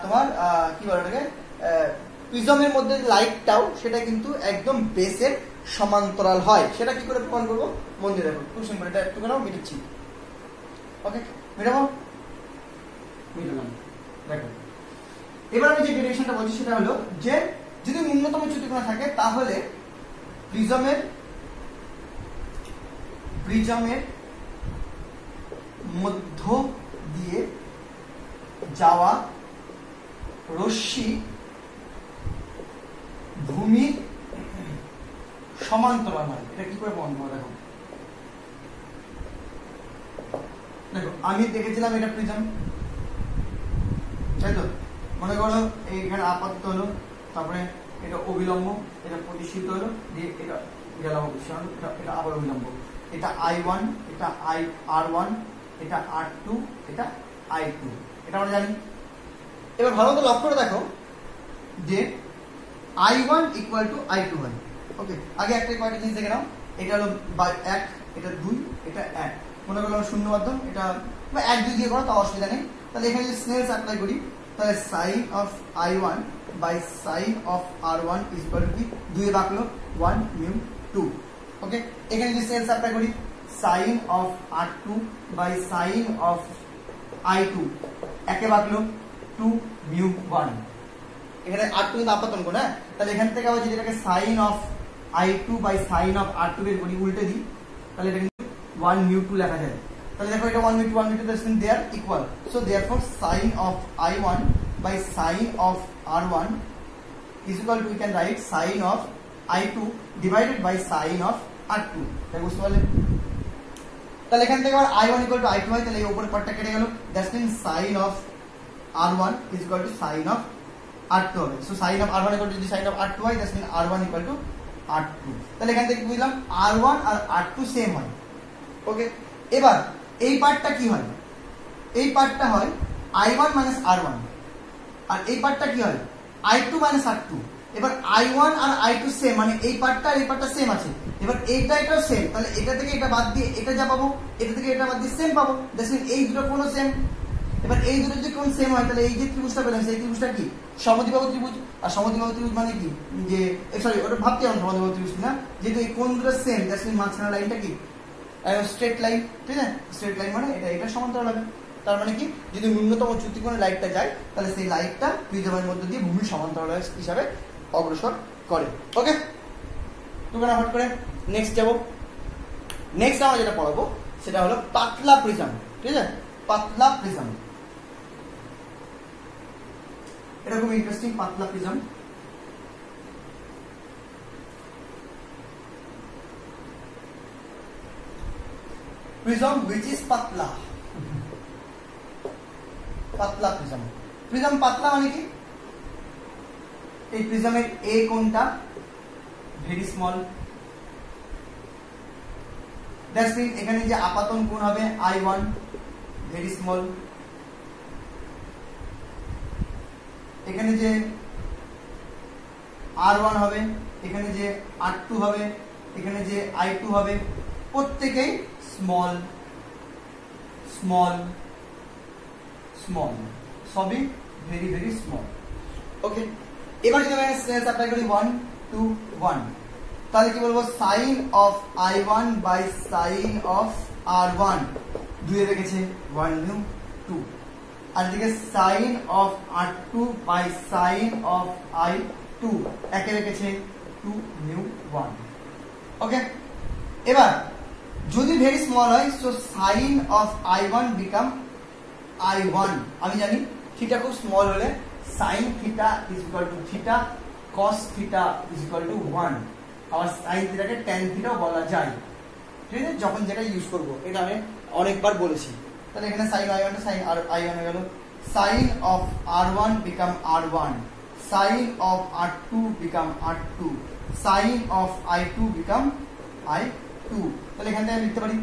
A: তোমার কি বলে এটাকে প্রিজমের মধ্যে লাইটটাও সেটা কিন্তু একদম বেসের সমান্তরাল হয়। সেটা কি করে প্রমাণ করবো মন দিয়ে দেখো, খুব সিম্পল। এটা একটু কেন মিটাচ্ছি। ওকে, মিটাবো, মিটালাম। দেখো এবার আমি যে ডেরিভেশনটা বলছি সেটা হলো যে যদি ন্যূনতম চ্যুতি কোণ থাকে, তাহলে প্রিজমের মধ্য দিয়ে যাওয়া রশ্মি ভূমির সমান্তরাল হয়। এটা কি করে প্রমাণ করবো দেখো। দেখো আমি দেখেছিলাম এটা প্রিজম, তাই তো? মনে করো এইখানে আপাতত হলো, তারপরে এটা অবিলম্ব, এটা প্রতিষ্ঠিত হলো, দিয়ে এটা গেল অবস্থান, এটা আবার অবিলম্ব, এটা I1, এটা R1, এটা R2, এটা I2, এটা আমরা জানি। এবার ভালো করে লক্ষ্য করে দেখো যে I1 ইকুয়াল টু I2 হয়। ওকে, আগে একটা কয়েকটা জিনিস দেখে নাও। এটা হলো 1, এটা 2, এটা 1। মনে করলাম শূন্য মাধ্যম, এটা 1 2 দিয়ে করো, তাও অসুবিধা নেই। তাহলে এখানে যদি স্নেলস অ্যাপ্লাই করি, তাহলে sine of I1 by sine of R1 is equal to কি 2 এ বাঁকলো 1 মিউ 2। ওকে, এখানে যদি স্নেলস অ্যাপ্লাই করি, sine of R2 by sine of I2 একে বাঁকলো 2 মিউ 1। এখানে R2 কিন্তু আপাতন কোণ, হ্যাঁ? তাহলে এখান থেকে আবার যদি এটাকে sine of I2 by sine of R2 বের করি, উল্টে দিই, তাহলে এটা কিন্তু 1 মিউ 2 লেখা যায়। তাহলে দেখো এটা 1 mu 2 that's mean they are equal. So therefore sine of I1 by sine of R1 is equal to, we can write sine of I2 divided by sine of R2। তাই বুঝতে পারলেন? তাহলে এখান থেকে আবার I1 ইকুয়াল টু I2 হয়, তাহলে এই উপরের পার্টটা কেটে গেল। That's mean sine of R1 is equal to sine of R2 হবে। So sine of R1 equal to যদি সাইন অফ R2 হয়, that's mean R1 equal to R2। তাহলে এখান থেকে বুঝলাম R1 আর R2 সেম হয়। ওকে, এবার এই পার্টটা কি হয়? এই পার্টটা হয় I1 মাইনাস R1, আর এই পার্টটা কি হয় I2 মাইনাস R2। এবার I1 আর I2 সেম, মানে এই পার্টটা আর এই পার্টটা সেম আছে। এবার এইটা এটাও সেম, তাহলে এটা থেকে এটা বাদ দিয়ে এটা যা পাবো, এটা থেকে এটা বাদ দিয়ে সেম পাবো। দ্যাটস মিন এই দুটো কোণও সেম। এবার এই দুটো যদি কোণ সেম হয়, তাহলে এই যে ত্রিভুজটা পেলাম সেই ত্রিভুজটা কি সমদ্বিবাহু ত্রিভুজ। আর সমদ্বিবাহু ত্রিভুজ মানে কি যে সরি ওটা ভাবতে হবে সমদ্বিবাহু ত্রিভুজ না, যেহেতু এই কোণ দুটো সেম, দ্যাটস মিন মাঝখানে লাইনটা কি স্ট্রেট লাইন, ঠিক আছে? স্ট্রেট লাইন মানে এটা সমান্তরাল হবে। তার মানে কি যদি ন্যূনতম চ্যুতি কোণে লাইটটা যায়, তাহলে সেই লাইটটা প্রিজমের মধ্যে দিয়ে ভূমির সমান্তরাল হিসাবে অগ্রসর করে। ওকে, তুলনা হট করে নেক্সট যাব। নেক্সট আমরা যেটা পড়াবো সেটা হলো পাতলা প্রিজম, ঠিক আছে? পাতলা প্রিজম এটা খুব ইন্টারেস্টিং। পাতলা প্রিজম প্রিজম which is পাতলা। পাতলা প্রিজম, প্রিজম পাতলা মানে কি? এই প্রিজমের এ কোণটা ভেরি স্মল, দ্যাটস মিন এখানে যে আপাতন কোণ হবে I1 ভেরি স্মল, এখানে যে R1 হবে, এখানে যে R2 হবে, এখানে যে I2 হবে, প্রত্যেকেই স্মল স্মল স্মল, সবই ভেরি ভেরি স্মল। ওকে, এবার যদি আমি স্নেলস অ্যাপ্লাই করি 1 2 1, তাহলে কি বলবো sine of I1 by sine of R1, দুয়ে রেখেছে 1 নিউ 2, আর এদিকে sine of R2 by sine of I2 একে রেখেছে 2 নিউ 1। ওকে, এবার যদি ভেরি স্মল হয় so sine of I1 become I1, আমি জানি থিটা খুব স্মল হলে sine theta is equal to theta, cos theta is equal to 1, আবার সাইন থিটাকে ট্যান থিটাও বলা যায়, ঠিক আছে, যখন যেটা ইউজ করব, এটা আমি অনেকবার বলেছি। তাহলে এখানে সাইন I1 টা সাইন I1 হয়ে গেল, sine of R1 become R1, sine of R2 become R2, sine of I2 become I2। তাহলে এখান থেকে লিখতে পারি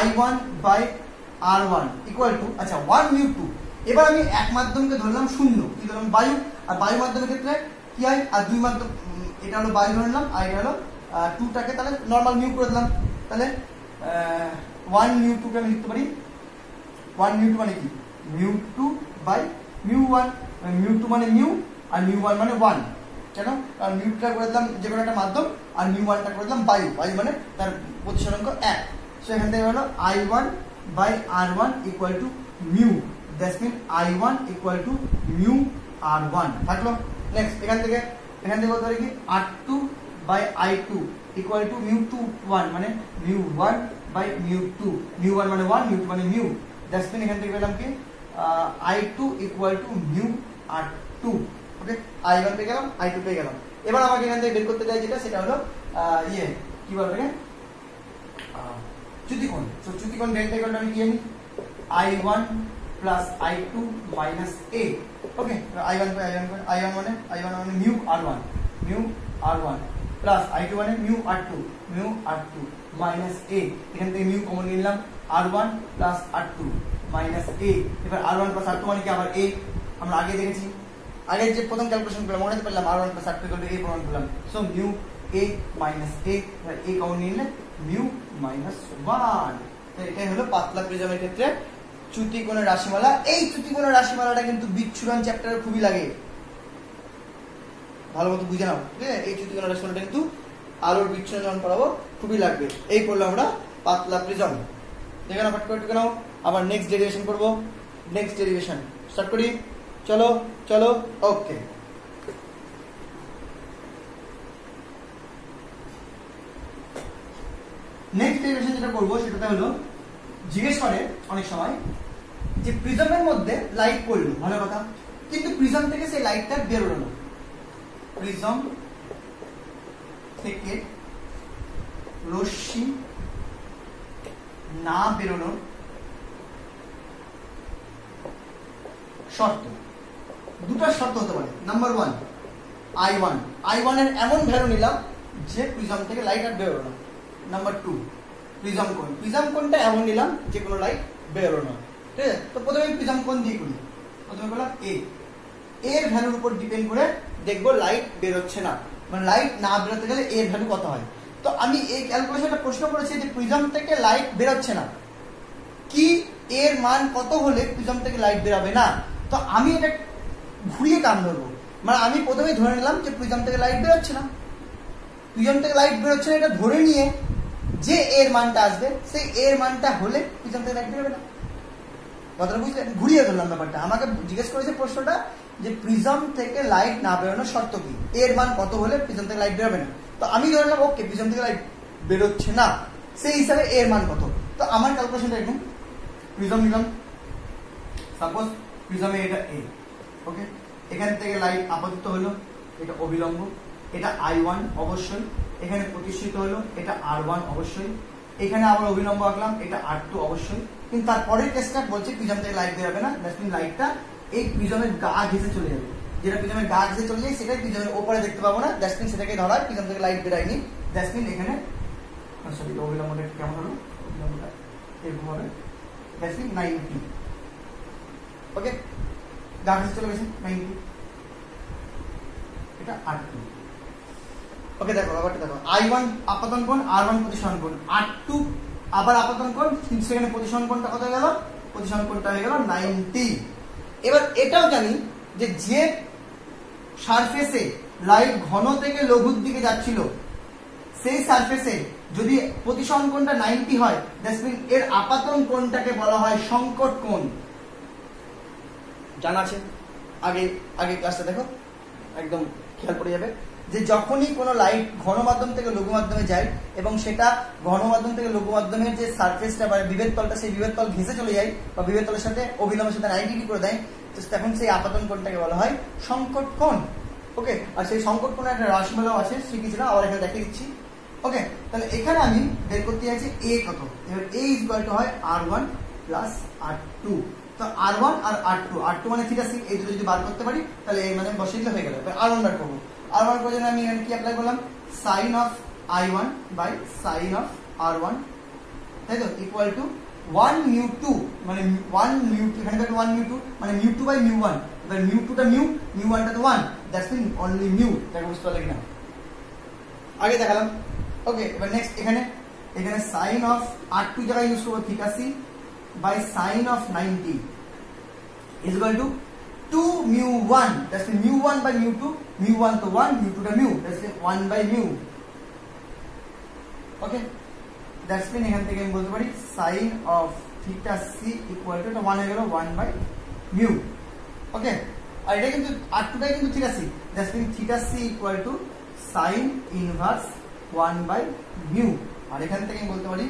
A: I1 by R1 equal two, আচ্ছা 1 নিউ 2। এবার আমি এক মাধ্যমকে ধরলাম শূন্য, কি ধরলাম বায়ু, আর বায়ু মাধ্যমের ক্ষেত্রে কি হয়, আর দুই মাধ্যম, এটা হলো বায়ু ধরলাম আর এটা হলো 2 টাকে তাহলে নরমাল মিউ করে দিলাম। তাহলে 1 নিউ 2 কে আমি লিখতে পারি 1 নিউ 2 মানে কি মিউ 2 বাই মিউ 1, মিউ 2 মানে মিউ আর মিউ 1 মানে 1, কেন, কারণ মিউ 2 টা করে দিলাম যে কোনো একটা মাধ্যম আর মিউ 1 টা করে দিলাম বায়ু, বায়ু মানে তার প্রতিসরাঙ্ক 1। সো এখান থেকে হলো I1 by R1 equal to mu, that means I1 equal to mu R1 থাকলো। নেক্সট এখান থেকে বলতে পারি কি R2 by I2 equal to mu 2 1, মানে mu 1 by mu 2, mu 1 মানে 1, mu 2 মানে mu, that means এখান থেকে পেলাম কি I2 equal to mu R2। Okay, I1 পেয়ে গেলাম, I2 পেয়ে গেলাম। এবার আমাকে এখান থেকে বের করতে চাই যেটা, সেটা হলো কি বলবো চ্যুতিকোণ। সো চ্যুতিকোণ ডেল্টা ইকুয়াল টু আমি কি জানি I1 plus I2 minus a। Okay, I1 মানে mu R1, mu R1 plus I2 মানে mu R2, mu R2 minus a, এখান থেকে মিউ কমন নিলাম R1 plus R2 minus a। এবার R1 প্লাস R2 মানে কি আবার a, আমরা আগে দেখেছি, আগে যে প্রথম ক্যালকুলেশন করলাম মনে হতে পারলাম R1 plus R2 equal to a প্রমাণ করলাম। So mu a minus a, a common নিলে মিউ মাইনাস 1। এটাই হলো পাতলা প্রিজমের ক্ষেত্রে চ্যুতিকোণের রাশিমালা। এই চ্যুতিকোণের রাশিমালাটা কিন্তু বিচ্ছুরণ চ্যাপ্টারে খুবই লাগে, ভালো মতো বুঝে নাও, ঠিক আছে। এই চ্যুতিকোণের রাশিমালাটা কিন্তু আলোর বিচ্ছুরণ যখন পড়াবো খুবই লাগবে। এই পড়লাম আমরা পাতলা প্রিজম, দেখে নাও, পাঠ করে নাও। আবার নেক্সট ডেরিভেশন করবো, নেক্সট ডেরিভেশন স্টার্ট করি, চলো চলো। ওকে, নেক্সট ডেরিভেশন যেটা করবো সেটাতে হলো জিজ্ঞেস করে অনেক সময় যে প্রিজমের মধ্যে লাইট পড়লো, ভালো কথা, কিন্তু প্রিজম থেকে সেই লাইটটা বেরোলো না, প্রিজম থেকে রশ্মি না বেরোনোর শর্ত, দুটো শর্ত হতে পারে। নাম্বার 1 I1 এর এমন ভ্যালু নিলাম যে প্রিজম থেকে লাইট আর বেরোলো না। নাম্বার 2 প্রিজম কোণটা এমন নিলাম যে কোনো লাইট বেরোলো না, ঠিক আছে। তো প্রথমে প্রিজম কোণ দিয়ে করি, প্রথমে করলাম এর ভ্যালুর উপর ডিপেন্ড করে দেখবো লাইট বেরোচ্ছে না, মানে লাইট না বেরোতে গেলে এর ভ্যালু কত হয়। তো আমি এই ক্যালকুলেশনটা প্রশ্ন করেছি যে প্রিজম থেকে লাইট বেরোচ্ছে না, কি এর মান কত হলে প্রিজম থেকে লাইট বেরোবে না। তো আমি এটা ঘুরিয়ে কাম ধরবো, মানে আমি প্রথমে ধরে নিলাম যে প্রিজম থেকে লাইট বেরোচ্ছে না, প্রিজম থেকে লাইট বেরোচ্ছে না, এটা ধরে নিয়ে যে এর মানটা আসবে সেই এর মানটা হলে প্রিজম থেকে লাইট বেরোবে না। কথাটা বুঝলে, ঘুরিয়ে ধরলাম ব্যাপারটা। আমাকে জিজ্ঞেস করেছে প্রশ্নটা যে প্রিজম থেকে লাইট না বেরোনোর শর্ত কি, এর মান কত হলে প্রিজম থেকে লাইট বেরোবে না। তো আমি ধরলাম ওকে প্রিজম থেকে লাইট বেরোচ্ছে না, সেই হিসাবে এর মান কত। তো আমার ক্যালকুলেশনটা এরকম, প্রিজম নিলাম, সাপোজ প্রিজমে এটা এ, ওকে, এখান থেকে লাইট আপতিত হলো, এটা অবিলম্ব, এটা I1 অবশ্যই, এখানে প্রতিষ্ঠিত হলো, এটা R1 অবশ্যই, এখানে আবার অবিলম্ব আঁকলাম, এটা R2 অবশ্যই। কিন্তু তারপরের কেসটা বলছে প্রিজম থেকে লাইট বেরোবে না, দ্যাটস মিন লাইটটা এই প্রিজমের গা ঘেঁষে চলে যাবে, যেটা প্রিজমের গা ঘেঁষে চলে যায় সেটাই প্রিজমের ওপরে দেখতে পাবো না, দ্যাটস মিন সেটাকে ধরা হয় প্রিজম থেকে লাইট বেরোয়নি। দ্যাটস মিন এখানে সরি অবিলম্বটা কেমন হলো, অবিলম্বটা এরকম হবে, দ্যাটস মিন 90। ওকে, গা ঘেঁষে চলে গেছে 90। এটা R2। ওকে দেখো ব্যাপারটা দেখো, I1 আপাতন কোণ, R1 প্রতিসরণ কোণ, R2 আবার আপাতন কোণ, কিন্তু সেখানে প্রতিসরণ কোণটা কত হয়ে গেল? প্রতিসরণ কোণটা হয়ে গেল 90। এবার এটাও জানি যে সারফেসে লাইট ঘন থেকে লঘুর দিকে যাচ্ছিল সেই সারফেসে যদি প্রতিসরণ কোণটা 90 হয়, দ্যাটস মিন এর আপাতন কোণটাকে বলা হয় সংকট কোণ। জানা আছে? আগে ক্লাসটা দেখো, একদম খেয়াল পড়ে যাবে যে যখনই কোনো লাইট ঘন মাধ্যম থেকে লঘু মাধ্যমে যায় এবং সেটা ঘন মাধ্যম থেকে লঘু মাধ্যমের যে সারফেসটা বা বিভেদ তলটা, সেই বিভেদ তল ঘেঁষে চলে যায় বা বিভেদ তলের সাথে অভিলম্বের সাথে 90 ডিগ্রি করে দেয়, তো তখন সেই আপাতন কোণটাকে বলা হয় সংকট কোণ। ওকে, আর সেই সংকট কোণের একটা রাশিমালাও আছে, শিখেছিলাম, আবার এখানে দেখিয়ে দিচ্ছি। ওকে, তাহলে এখানে আমি বের করতে যাচ্ছি এ কত। এবার এ ইকুয়াল টু হয় R1 প্লাস R2। তো R1 আর R2 মানে থিটা সি, এই দুটো যদি বার করতে পারি তাহলে এই মানে বসিয়ে দিলে হয়ে গেল। এবার R1 বার করবো। R1 করার জন্য আমি এখানে কি অ্যাপ্লাই করলাম? Sine of I1 by sine of R1, তাই তো, ইকুয়াল টু 1 μ2, মানে 1 μ2, এখানে 1 μ2 মানে μ2 বাই μ1। এবার μ2টা μ1টা তো 1, দ্যাটস মিন অনলি μ। দেখো বুঝতে পারলে কিনা? আগে দেখালাম। ওকে, এবার নেক্সট এখানে সাইন অফ R2 জায়গায় ইউজ করবো theta C by sine of 90 is equal to 2 μ1, that's mean μ1 by μ2, μ1 তো 1, μ2টা μ, that's mean 1 by μ। Okay, that's mean এখান থেকে আমি বলতে পারি sine of theta C equal to, এটা 1 হয়ে গেল 1 বাই μ। ওকে, আর এটা কিন্তু R2টাই কিন্তু theta C, that's mean theta C equal to sine inverse 1 by μ। আর এখান থেকে আমি বলতে পারি,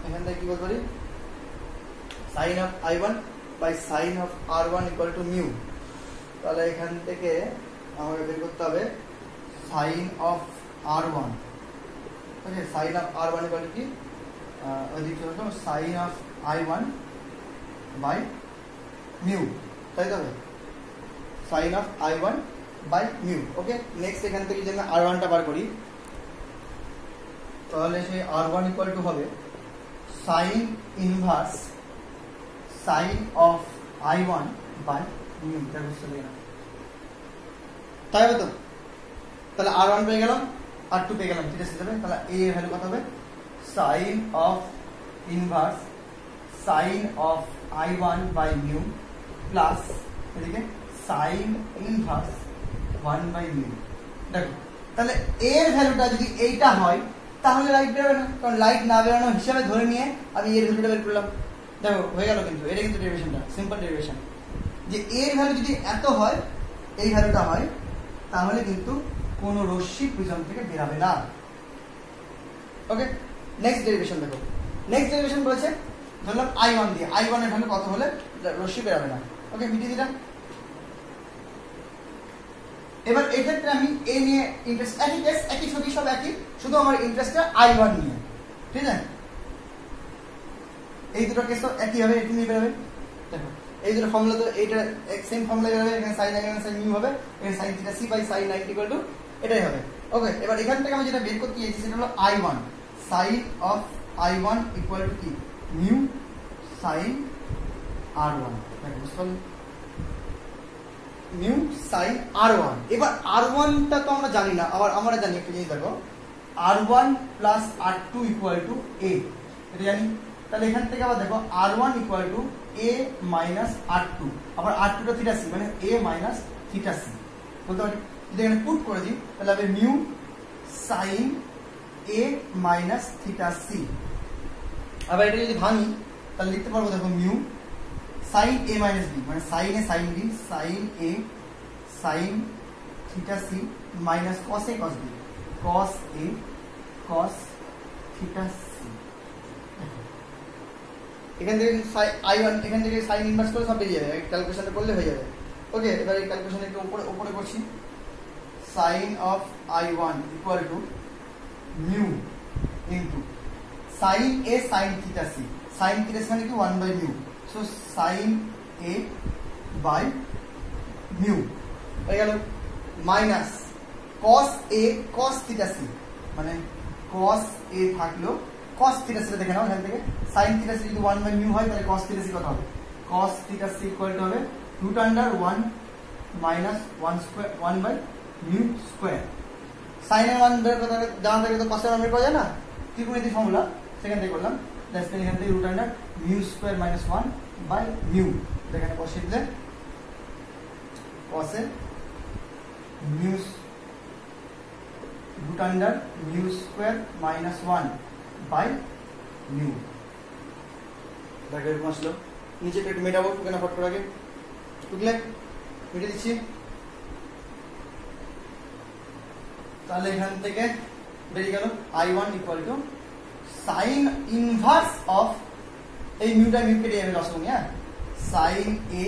A: এখান থেকে কি বলতে পারি, sine of I1 by sine of R1 equal to μ। তাহলে এখান থেকে আমাকে বের করতে হবে sine of R1। Okay, sine of R1 equal to কি, ওইদিকে হলো সাইন অফ I1 বাই μ, তাই তো? Sine of I1 by μ। Okay, next এখান থেকে যদি আমি R1টা বার করি, তাহলে সেই R1 ইকুয়াল টু হবে sine inverse sine of I1 by μ। এটা বুঝতে পারি না, তাই হবে তো? তাহলে R1 পেয়ে গেলাম, R2 পেয়ে গেলাম, ঠিক আছে? তাহলে A এর ভ্যালু কত হবে? Sine of inverse sine of I1 by μ plus এদিকে সাইন ইনভার্স 1 বাই μ। দেখো, তাহলে A এর ভ্যালুটা যদি এইটা হয় তাহলে লাইট বেরোবে না, কারণ লাইট না বেরোনো হিসাবে ধরে নিয়ে আমি এর ভ্যালুটা বের করলাম। দেখো হয়ে গেল, কিন্তু এটা কিন্তু ডেরিভেশনটা সিম্পল ডেরিভেশন, যে এর ভ্যালু যদি এত হয়, এই ভ্যালুটা হয়, তাহলে কিন্তু কোনো রশ্মি প্রিজম থেকে বেরাবে না। ওকে, নেক্সট ডেরিভেশন দেখো। নেক্সট ডেরিভেশন বলেছে ধরলাম I1 দিয়ে, I1 এর ভ্যালু কত হলে রশ্মি বেরাবে না। ওকে, মিটিয়ে দিলাম। এবার এক্ষেত্রে আমি এ নিয়ে ইন্টারেস্ট, একই কেস, একই ছবি, সব একই, শুধু আমার ইন্টারেস্টটা I1 নিয়ে, ঠিক আছে? এই দুটো কেস তো একই হবে, এটি নিয়ে বেরোবে। দেখো এই দুটো ফর্মুলা তো এইটা সেম ফর্মুলা বেরোবে, এখানে সাইন এখানে সাইন মিউ হবে, এখানে sine theta C by sine 90 equal to এটাই হবে। ওকে, এবার এখান থেকে আমি যেটা বের করতে চাইছি সেটা হলো I1, sine of I1 equal to কি, মিউ সাইন R1। দেখো বুঝতে পারলে, মিউ সাইন R1। এবার R1টা তো আমরা জানি না, আবার আমরা জানি একটা জিনিস, দেখো R1 plus R2 equal to A, এটা জানি। তাহলে এখান থেকে আবার দেখো R1 equal to A minus R2, আবার R2টা থিটা সি, মানে A মাইনাস থিটা সি বলতে পারি। যদি এখানে পুট করে দিই তাহলে হবে mu sine A minus theta C. আবার এটা যদি ভাঙি তাহলে লিখতে পারবো, দেখো mu sine A minus B, মানে sine A sine B, sine A sine theta C minus cos A cos B, cos A cos theta C. এখান থেকে I1, এখান থেকে সাইন ইনভার্স করে সব বেরিয়ে যাবে, ক্যালকুলেশনটা করলে হয়ে যাবে। ওকে, এবার এই ক্যালকুলেশন একটু উপরে করছি। Sine of I1 equal to mu into sine A sine theta C, sine theta C মানে কি 1 by mu, so sine A by mu হয়ে গেল, minus cos A cos theta C, মানে কস A থাকলো cos theta C দেখে নাও এখান থেকে, sin থিটা সি যদি 1 বাই মিউ হয় তাহলে cos থিটা সি কত হবে? cos theta C equal to হবে √1 minus 1 square 1 by mu square. সাইনের মান জানা থাকলে তো কসের মান বের করা যায় না, ত্রিকোণমিতির ফর্মুলা সেখান থেকে করলাম। এখান থেকে root under mu square minus 1 by mu, এখানে বসিয়ে দিলে কসের mu root under mu square minus 1 by mu. দেখো এরকম আসলো। নিচে একটু মেটাবো, টুকে না ফট করে আগে টুকলে মেটে দিচ্ছি। তাহলে এখান থেকে বেরিয়ে গেল I1 equal to sine inverse of, এই মিউটা মিউ কেটে যাবে লসগুলো, হ্যাঁ, sine A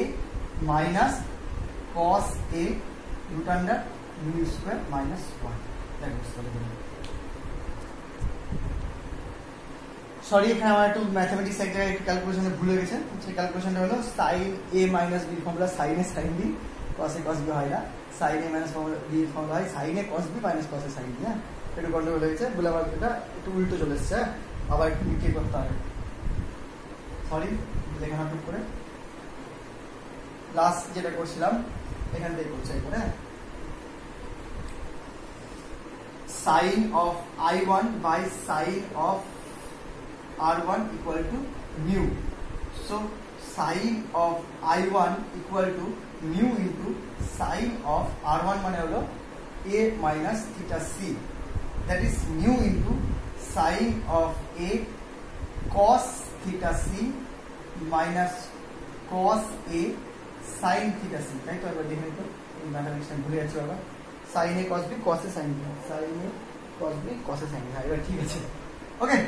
A: minus cos A root under mu square minus 1। Sorry, এখানে আমার একটু ম্যাথমেটিক্স এক জায়গায় একটু ক্যালকুলেশনে ভুলে গেছে। সেই ক্যালকুলেশনটা হলো sine A minus B formula sine A sine B, cos A cos B হয় না, sine A minus B formula হয় sine A cos B minus cos A sine B. হ্যাঁ, একটু গন্ডগোল হয়ে গেছে বলে আমার এটা একটু উল্টো চলে এসছে, আবার একটু মিটিয়ে করতে হবে। সরি, লেখানো টুক করে লাস্ট যেটা করছিলাম এখান থেকে করছে এখানে sine of I1 by sine of R1 equal to mu. So sin of I1 equal to mu into sin of R1 মানে হলো a minus theta c, that is mu into sin of a cos theta c minus cos a sin theta c। তাই তো এবার দেখে নিতে mathematics ভুলে যাচ্ছি বাবা। sin a cos b cos a sin b, sin a cos b cos a sin b। হ্যাঁ, এবার ঠিক আছে, ওকে।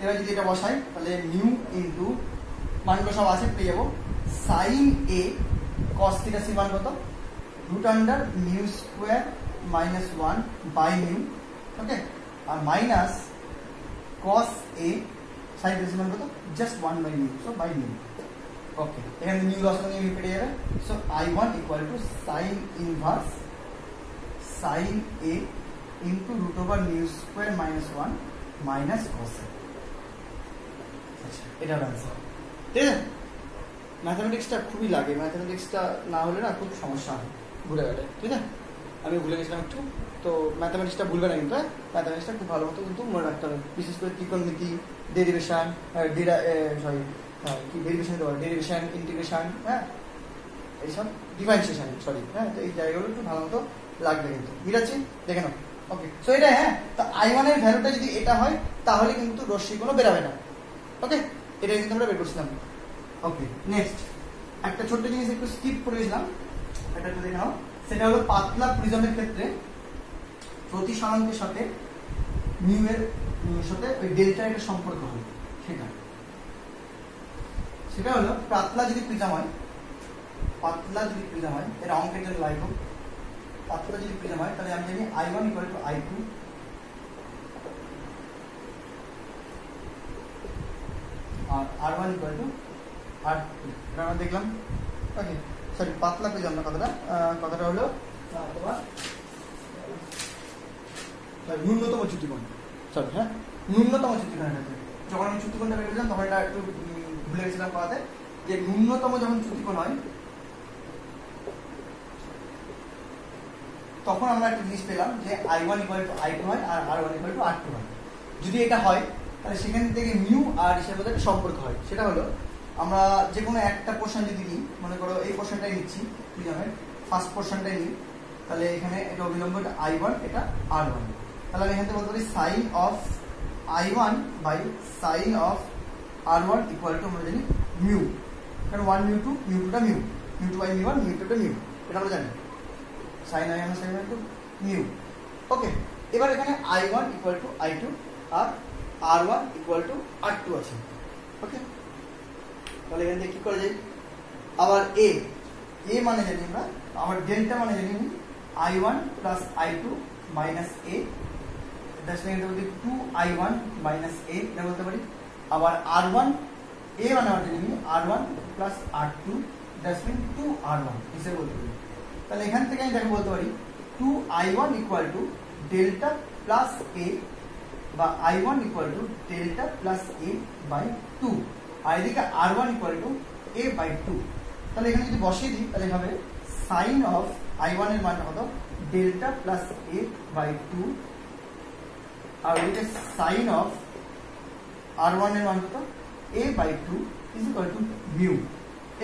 A: এবার যদি এটা বসাই তাহলে মিউ ইন্টু মানগুলো সব আছে পেয়ে যাবো sine A cos theta C মান কত, root under mu square minus 1 by mu, okay, আর minus cos A sine theta C মান কত, just 1 by mu, so by mu, okay. এখানে মিউ লস করে মিউ কেটে যাবে। So I1 equal to sine inverse sine A into root over mu square minus 1 minus cos A. এটা answer, ঠিক আছে। ম্যাথমেটিক্সটা খুবই লাগে, ম্যাথমেটিক্সটা না হলে না খুব সমস্যা হয়, ভুলে গেলে, ঠিক আছে। আমি ভুলে গেছিলাম একটু, তো ম্যাথমেটিক্সটা ভুলবে না কিন্তু, ম্যাথমেটিক্সটা খুব ভালো মতো কিন্তু মনে রাখতে হবে, বিশেষ করে ত্রিকোণমিতি, ডেরিভেশন, ডেরিভেশন ইন্টিগ্রেশন, হ্যাঁ, এইসব ডিফারেন্সিয়েশন, সরি, হ্যাঁ, তো এই জায়গাগুলো একটু ভালো মতো লাগবে কিন্তু, বুঝাচ্ছি, দেখে নাও, ওকে। সো এটা, হ্যাঁ, তো I1 এর ভ্যালুটা যদি এটা হয় তাহলে কিন্তু রশ্মি কোনো বেরাবে না, ওকে। এটা কিন্তু আমরা বের করছিলাম, ওকে। নেক্সট একটা ছোট্ট জিনিস একটু স্কিপ করে গেছিলাম, এটা একটু দেখে নাও। সেটা হলো পাতলা প্রিজমের ক্ষেত্রে প্রতিসরাঙ্কের সাথে মিউ এর সাথে ওই ডেল্টা এর সম্পর্ক হয়, সেটা হলো পাতলা যদি প্রিজম হয়, এটা অঙ্কের জন্য লাগবে। পাতলা যদি প্রিজম হয় তাহলে আমি জানি I1 ইকুয়াল টু I2 আর R1 ইকুয়াল টু R2, এটা আমরা দেখলাম, ওকে। সরি, পাতলা প্রিজম না, কথাটা হলো তোমার ন্যূনতম চ্যুতিকোণ, সরি, হ্যাঁ, ন্যূনতম চ্যুতিকোণ। যখন আমি চ্যুতিকোণটা বের করলাম তখন এটা একটু ভুলে গেছিলাম পড়াতে, যে ন্যূনতম যখন চ্যুতিকোণ হয় তখন আমরা একটা জিনিস পেলাম যে I1 ইকুয়াল টু I2 হয় আর R1 ইকুয়াল টু R2 হয়। যদি এটা হয় তাহলে সেখান থেকে মিউ আর এর মধ্যে একটা সম্পর্ক হয়, সেটা হলো আমরা যে কোনো একটা পোর্শন যদি নিই, মনে করো এই পোর্শনটাই নিচ্ছি, প্রিজমের ফার্স্ট পোর্শনটাই নিই, তাহলে এখানে এটা অভিলম্ব, এটা I1, এটা R1, তাহলে আমি এখান থেকে বলতে পারি sine of I1 by sine of R1 equal to আমরা জানি মিউ, কারণ 1 মিউ 2, মিউ 2টা mu, mu 2 by mu 1, mu 2টা মিউ, এটা আমরা জানি, sign I1 sign I2 mu, ওকে। এবার এখানে I1 ইকুয়াল টু I2 আর R1 ইকুয়াল টু R2 আছে, ওকে। তাহলে এখান থেকে কি করে যাই, আবার এ মানে জানি আমরা, আবার ডেল্টা মানে জানি I1 plus I2 minus A, that's mean 2I1 minus A, এটা বলতে পারি। আবার R1 এ মানে আমরা জানি R1 plus R2, that's mean 2R1 হিসেবে বলতে পারি। তাহলে এখান থেকে আমি দেখে বলতে পারি 2I1 equal to delta plus A, বা I1 equal to delta plus A by 2, আর এদিকে R1 equal two A by 2। তাহলে এখানে যদি বসিয়ে দিই তাহলে হবে সাইন অফ I1 এর মান কত, ডেল্টা প্লাস এ বাই 2 আর ওইটা সাইন অফ r1 এর মান কত a by 2 is equal to mu.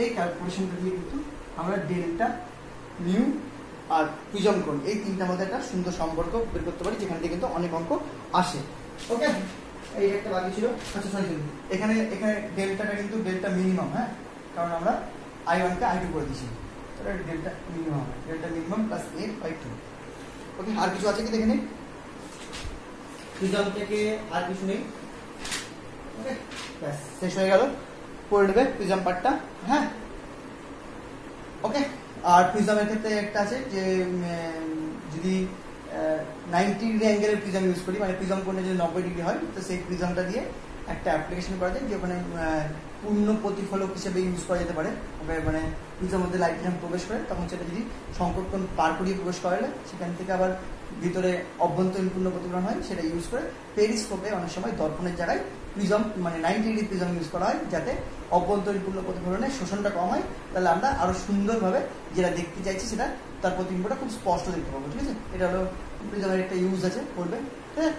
A: এই ক্যালকুলেশনটা দিয়ে কিন্তু আমরা ডেল্টা মিউ আর প্রিজম কোণ এই তিনটার মধ্যে একটা সুন্দর সম্পর্ক বের করতে পারি, যেখান থেকে কিন্তু অনেক অঙ্ক আসে। ওকে, এই একটা বাকি ছিল। আচ্ছা সরি, এখানে ডেল্টাটা কিন্তু ডেল্টা মিনিমাম, হ্যাঁ, কারণ আমরা i1 কে i2 করে দিয়েছি, তাহলে delta minimum plus a by 2। Okay, আর কিছু আছে কি দেখে নিন, প্রিজম থেকে আর কিছু নেই। ওকে, ব্যাস শেষ হয়ে গেল, পড়ে নেবে প্রিজম পার্টটা। হ্যাঁ, ওকে। আর প্রিজমের ক্ষেত্রে একটা আছে যে যদি 90 ডিগ্রি অ্যাঙ্গেলের প্রিজম ইউজ করি, মানে প্রিজম কোণে যদি 90 ডিগ্রি হয়, তো সেই প্রিজমটা দিয়ে একটা অ্যাপ্লিকেশন করা যায়, যে ওখানে পূর্ণ প্রতিফলক হিসেবে ইউজ করা যেতে পারে। মানে প্রিজমের মধ্যে লাইট যখন প্রবেশ করে, তখন সেটা যদি সংকট কোণ পার করিয়ে প্রবেশ করালে সেখান থেকে আবার ভিতরে অভ্যন্তরীণ পূর্ণ প্রতিফলন হয়, সেটা ইউজ করে পেরিস্কোপে অনেক সময় দর্পণের জায়গায় প্রিজম মানে 90 ডিগ্রি প্রিজম ইউজ করা হয়, যাতে অভ্যন্তরীণ পূর্ণ প্রতিফলনের শোষণটা কম হয়। তাহলে আমরা আরো সুন্দরভাবে যেটা দেখতে চাইছি সেটা তার প্রতিবিম্বটা খুব স্পষ্ট দেখতে পাবো। ঠিক আছে, এটা হলো প্রিজমের একটা ইউজ আছে, করবে। হ্যাঁ,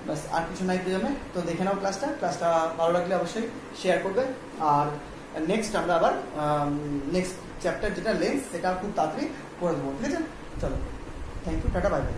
A: বাস আর কিছু নাই প্রিজমে। তো দেখে নাও ক্লাসটা ভালো লাগলে অবশ্যই শেয়ার করবে। আর নেক্সট আমরা আবার নেক্সট চ্যাপ্টার যেটা লেন্স, সেটা খুব তাড়াতাড়ি করে দেবো। ঠিক আছে, চলো, থ্যাংক ইউ, টাটা, বাই বাই।